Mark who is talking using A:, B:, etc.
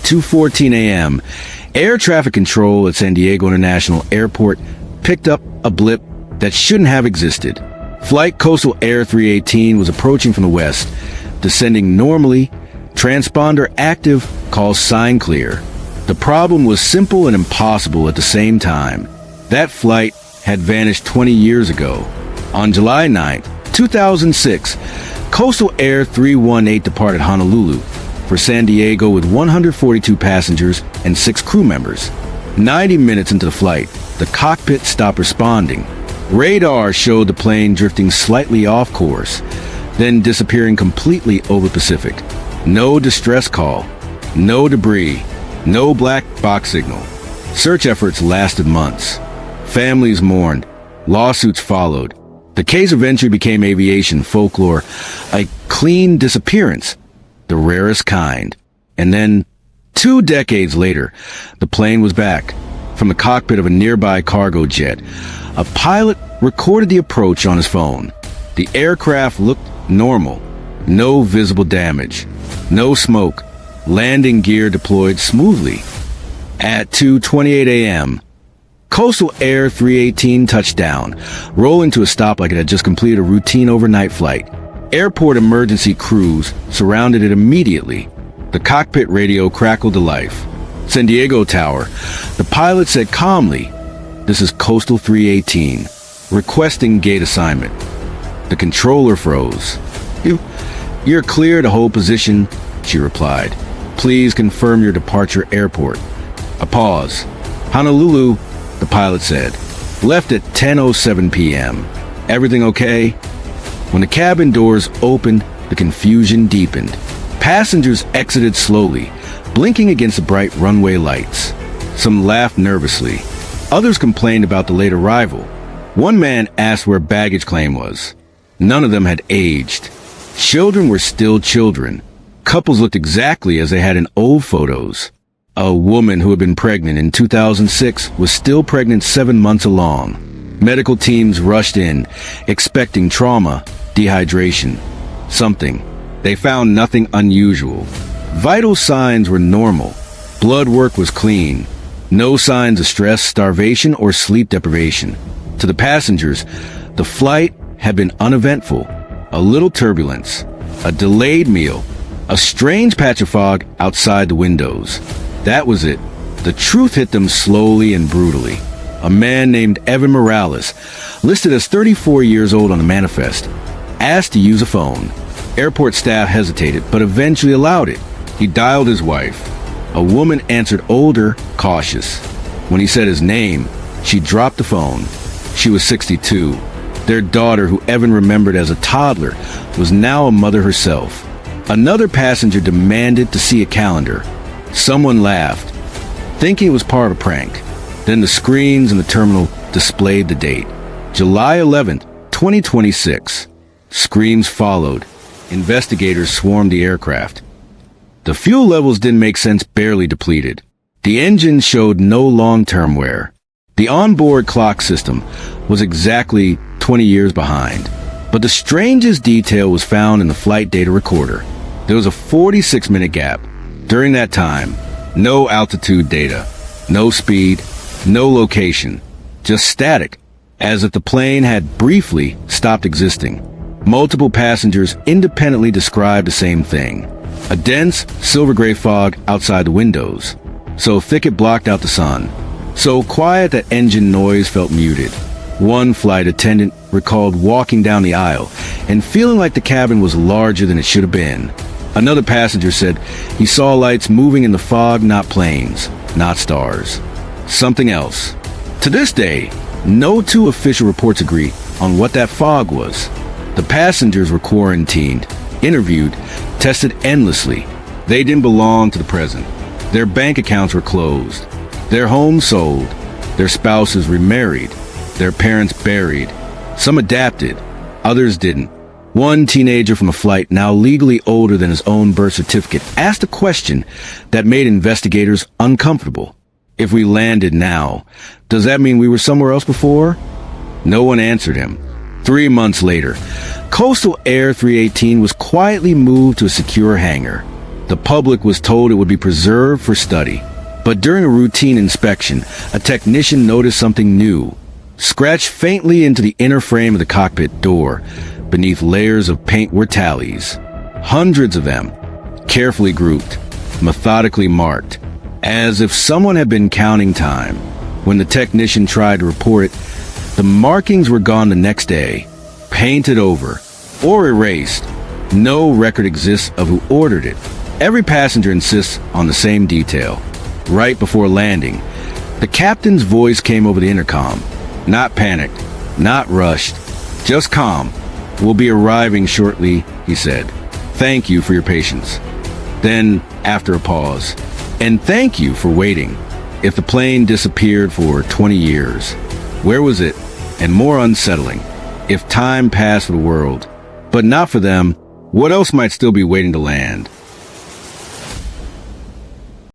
A: 2:14 a.m., air traffic control at San Diego International Airport picked up a blip that shouldn't have existed. Flight Coastal Air 318 was approaching from the west, descending normally, transponder active, call sign clear. The problem was simple and impossible at the same time. That flight had vanished 20 years ago. On July 9, 2006, Coastal Air 318 departed Honolulu for San Diego with 142 passengers and 6 crew members. 90 minutes into the flight, the cockpit stopped responding. Radar showed the plane drifting slightly off course, then disappearing completely over Pacific. No distress call, no debris, no black box signal. Search efforts lasted months. Families mourned. Lawsuits followed. The case eventually became aviation folklore, a clean disappearance, the rarest kind. And then, 2 decades later, the plane was back. From the cockpit of a nearby cargo jet, a pilot recorded the approach on his phone. The aircraft looked normal. No visible damage. No smoke. Landing gear deployed smoothly. At 2:28 a.m., Coastal Air 318 touched down, rolling to a stop like it had just completed a routine overnight flight. Airport emergency crews surrounded it immediately. The cockpit radio crackled to life. San Diego Tower, the pilot said calmly, "This is Coastal 318, requesting gate assignment." The controller froze. You're clear to hold position," she replied. "Please confirm your departure airport." A pause. "Honolulu," the pilot said. "Left at 10:07 p.m. Everything okay?" When the cabin doors opened, the confusion deepened. Passengers exited slowly, blinking against the bright runway lights. Some laughed nervously. Others complained about the late arrival. One man asked where baggage claim was. None of them had aged. Children were still children. Couples looked exactly as they had in old photos. A woman who had been pregnant in 2006 was still pregnant 7 months along. Medical teams rushed in, expecting trauma, dehydration, something. They found nothing unusual. Vital signs were normal. Blood work was clean. No signs of stress, starvation, or sleep deprivation. To the passengers, the flight had been uneventful. A little turbulence, a delayed meal, a strange patch of fog outside the windows. That was it. The truth hit them slowly and brutally. A man named Evan Morales, listed as 34 years old on the manifest, asked to use a phone. Airport staff hesitated, but eventually allowed it. He dialed his wife. A woman answered, older, cautious. When he said his name, she dropped the phone. She was 62. Their daughter, who Evan remembered as a toddler, was now a mother herself. Another passenger demanded to see a calendar. Someone laughed, thinking it was part of a prank. Then the screens in the terminal displayed the date. July 11th, 2026. Screams followed. Investigators swarmed the aircraft. The fuel levels didn't make sense, barely depleted. The engine showed no long-term wear. The onboard clock system was exactly 20 years behind. But the strangest detail was found in the flight data recorder. There was a 46-minute gap. During that time, no altitude data, no speed, no location, just static, as if the plane had briefly stopped existing. Multiple passengers independently described the same thing. A dense, silver-gray fog outside the windows, so thick it blocked out the sun, so quiet that engine noise felt muted. One flight attendant recalled walking down the aisle and feeling like the cabin was larger than it should have been. Another passenger said he saw lights moving in the fog, not planes, not stars. Something else. To this day, no 2 official reports agree on what that fog was. The passengers were quarantined, interviewed, tested endlessly. They didn't belong to the present. Their bank accounts were closed. Their homes sold. Their spouses remarried. Their parents buried. Some adapted. Others didn't. One teenager from a flight, now legally older than his own birth certificate, asked a question that made investigators uncomfortable. If we landed now, does that mean we were somewhere else before? No one answered him. 3 months later, Coastal Air 318 was quietly moved to a secure hangar. The public was told it would be preserved for study. But during a routine inspection, a technician noticed something new. Scratched faintly into the inner frame of the cockpit door, beneath layers of paint were tallies. Hundreds of them, carefully grouped, methodically marked, as if someone had been counting time. When the technician tried to report it, the markings were gone the next day, painted over, or erased. No record exists of who ordered it. Every passenger insists on the same detail. Right before landing, the captain's voice came over the intercom. Not panicked, not rushed, just calm. "We'll be arriving shortly," he said. "Thank you for your patience." Then, after a pause, "And thank you for waiting. If the plane disappeared for 20 years, where was it? And more unsettling, if time passed for the world, but not for them, what else might still be waiting to land?"